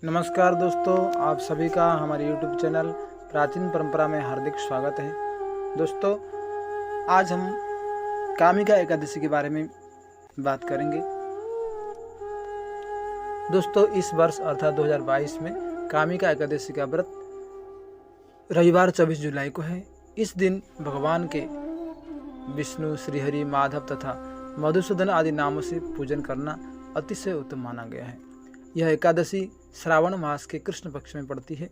नमस्कार दोस्तों, आप सभी का हमारे YouTube चैनल प्राचीन परंपरा में हार्दिक स्वागत है। दोस्तों, आज हम कामिका एकादशी के बारे में बात करेंगे। दोस्तों, इस वर्ष अर्थात 2022 में कामिका एकादशी का व्रत रविवार 24 जुलाई को है। इस दिन भगवान के विष्णु, श्रीहरि, माधव तथा मधुसूदन आदि नामों से पूजन करना अतिशय उत्तम माना गया है। यह एकादशी श्रावण मास के कृष्ण पक्ष में पड़ती है।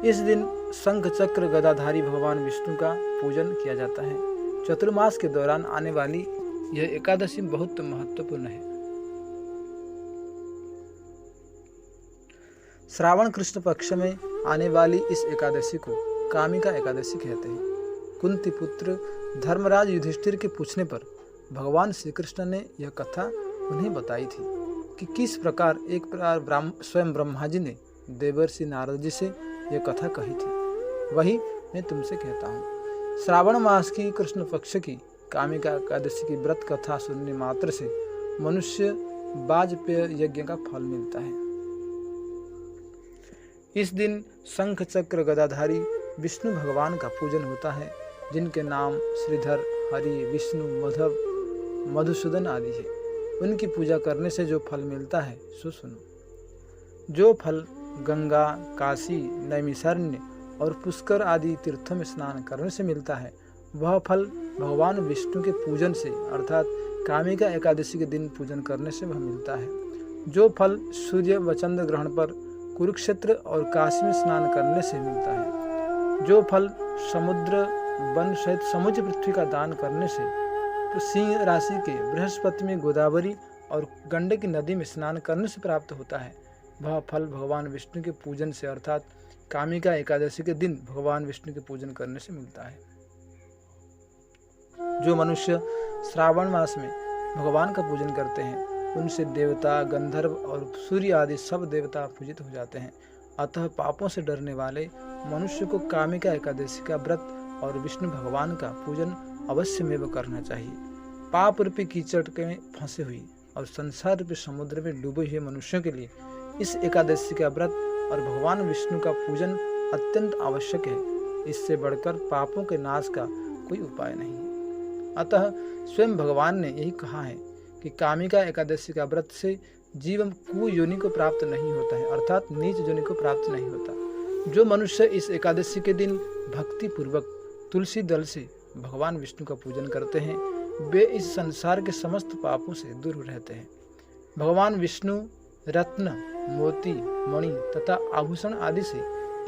इस दिन शंख चक्र गदाधारी भगवान विष्णु का पूजन किया जाता है। चतुर्मास के दौरान आने वाली यह एकादशी बहुत महत्वपूर्ण है। श्रावण कृष्ण पक्ष में आने वाली इस एकादशी को कामिका एकादशी कहते हैं। कुंती पुत्र धर्मराज युधिष्ठिर के पूछने पर भगवान श्री कृष्ण ने यह कथा उन्हें बताई थी कि किस प्रकार स्वयं ब्रह्मा जी ने देवर्षि नारद जी से यह कथा कही थी। वही मैं तुमसे कहता हूँ। श्रावण मास की कृष्ण पक्ष की कामिका एकादशी की व्रत कथा सुनने मात्र से मनुष्य वाजपेय यज्ञ का फल मिलता है। इस दिन शंख चक्र गदाधारी विष्णु भगवान का पूजन होता है, जिनके नाम श्रीधर, हरि, विष्णु, माधव, मधुसूदन आदि है। उनकी पूजा करने से जो फल मिलता है सो सुनो। जो फल गंगा, काशी, नैमिषारण्य और पुष्कर आदि तीर्थों में स्नान करने से मिलता है, वह फल भगवान विष्णु के पूजन से अर्थात कामिका एकादशी के दिन पूजन करने से वह मिलता है। जो फल सूर्य व चंद्र ग्रहण पर कुरुक्षेत्र और काशी में स्नान करने से मिलता है। जो फल समुद्र वन सहित समूची पृथ्वी का दान करने से, तो सिंह राशि के बृहस्पति में गोदावरी और गंडकी नदी में स्नान करने से प्राप्त होता है, वह फल भगवान विष्णु के पूजन से अर्थात कामिका एकादशी के दिन भगवान विष्णु के पूजन करने से मिलता है। जो मनुष्य श्रावण मास में भगवान का पूजन करते हैं, उनसे देवता, गंधर्व और सूर्य आदि सब देवता पूजित हो जाते हैं। अतः पापों से डरने वाले मनुष्य को कामिका एकादशी का व्रत और विष्णु भगवान का पूजन अवश्य में करना चाहिए। पाप रूपी कीचड़ में फंसे हुई और संसार रूपी समुद्र में डूबे हुए मनुष्यों के लिए इस एकादशी का व्रत और भगवान विष्णु का पूजन अत्यंत आवश्यक है। इससे बढ़कर पापों के नाश का कोई उपाय नहीं है। अतः स्वयं भगवान ने यही कहा है कि कामिका एकादशी का व्रत से जीव कुयोनि को प्राप्त नहीं होता है, अर्थात नीच योनि को प्राप्त नहीं होता। जो मनुष्य इस एकादशी के दिन भक्ति पूर्वक तुलसी दल से भगवान विष्णु का पूजन करते हैं, वे इस संसार के समस्त पापों से दूर रहते हैं। भगवान विष्णु रत्न, मोती, मणि तथा आभूषण आदि से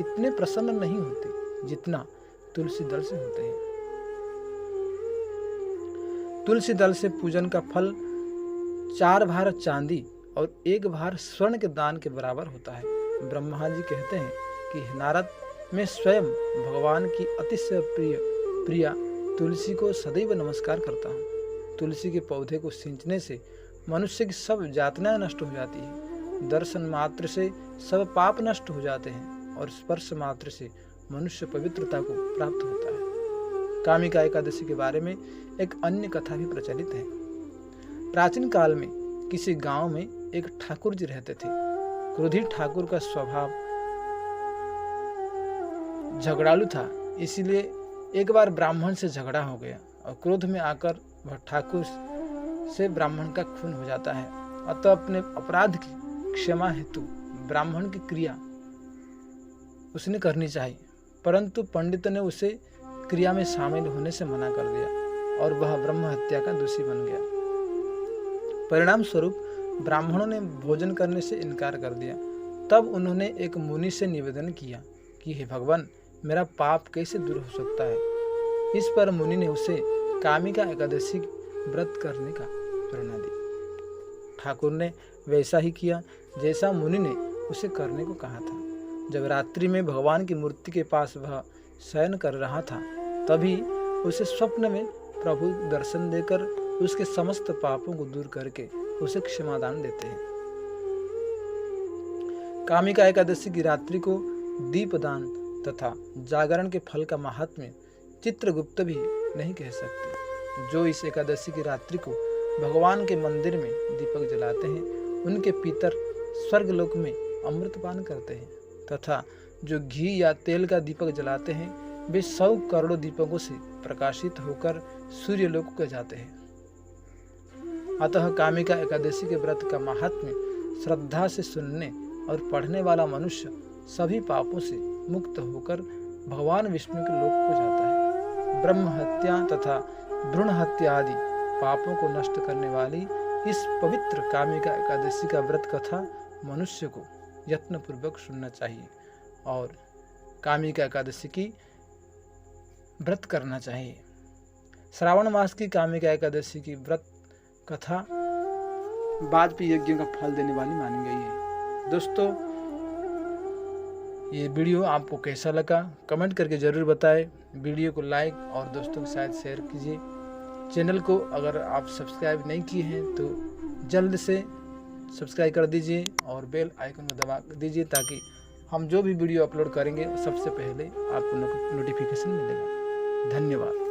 इतने प्रसन्न नहीं होते जितना तुलसी दल से होते हैं। तुलसी दल से पूजन का फल 4 भार चांदी और 1 भार स्वर्ण के दान के बराबर होता है। ब्रह्मा जी कहते हैं कि नारद, मैं स्वयं भगवान की अतिशय प्रिया तुलसी को सदैव नमस्कार करता हूँ। तुलसी के पौधे को सींचने से मनुष्य की सब यातनाएं नष्ट हो जाती है। दर्शन मात्र से सब पाप नष्ट हो जाते हैं और स्पर्श मात्र से मनुष्य पवित्रता को प्राप्त होता है। कामिका एकादशी के बारे में एक अन्य कथा भी प्रचलित है। प्राचीन काल में किसी गांव में एक ठाकुर जी रहते थे। क्रोधी ठाकुर का स्वभाव झगड़ालू था, इसलिए एक बार ब्राह्मण से झगड़ा हो गया और क्रोध में आकर वह ठाकुर से ब्राह्मण का खून हो जाता है। अतः अपने अपराध की क्षमा हेतु ब्राह्मण की क्रिया उसने करनी चाहिए, परंतु पंडित ने उसे क्रिया में शामिल होने से मना कर दिया और वह ब्रह्म हत्या का दोषी बन गया। परिणाम स्वरूप ब्राह्मणों ने भोजन करने से इनकार कर दिया। तब उन्होंने एक मुनि से निवेदन किया कि हे भगवान, मेरा पाप कैसे दूर हो सकता है। इस पर मुनि ने उसे कामिका एकादशी व्रत करने का प्रेरणा दी। ठाकुर ने वैसा ही किया जैसा मुनि ने उसे करने को कहा था। जब रात्रि में भगवान की मूर्ति के पास वह शयन कर रहा था, तभी उसे स्वप्न में प्रभु दर्शन देकर उसके समस्त पापों को दूर करके उसे क्षमादान देते हैं। कामिका एकादशी की रात्रि को दीपदान तथा जागरण के फल का महात्म्य चित्रगुप्त भी नहीं कह सकते। जो इस एकादशी की रात्रि को भगवान के मंदिर में दीपक जलाते हैं, उनके पितर स्वर्गलोक में अमृतपान करते हैं तथा जो घी या तेल का दीपक जलाते हैं वे 100 करोड़ों दीपकों से प्रकाशित होकर सूर्यलोक को जाते हैं। अतः कामिका एकादशी के व्रत का महात्म्य श्रद्धा से सुनने और पढ़ने वाला मनुष्य सभी पापों से मुक्त होकर भगवान विष्णु के लोक को जाता है। ब्रह्म हत्या तथा भ्रूण हत्या आदि पापों को नष्ट करने वाली इस पवित्र कामिका एकादशी का व्रत कथा मनुष्य को यत्नपूर्वक सुनना चाहिए और कामिका एकादशी की व्रत करना चाहिए। श्रावण मास की कामिका एकादशी की व्रत कथा वाजपेयी यज्ञ का फल देने वाली मानी गई है। दोस्तों, ये वीडियो आपको कैसा लगा कमेंट करके ज़रूर बताएं। वीडियो को लाइक और दोस्तों के साथ शेयर कीजिए। चैनल को अगर आप सब्सक्राइब नहीं किए हैं तो जल्द से सब्सक्राइब कर दीजिए और बेल आइकन को दबा दीजिए ताकि हम जो भी वीडियो अपलोड करेंगे सबसे पहले आपको नोटिफिकेशन मिलेगा। धन्यवाद।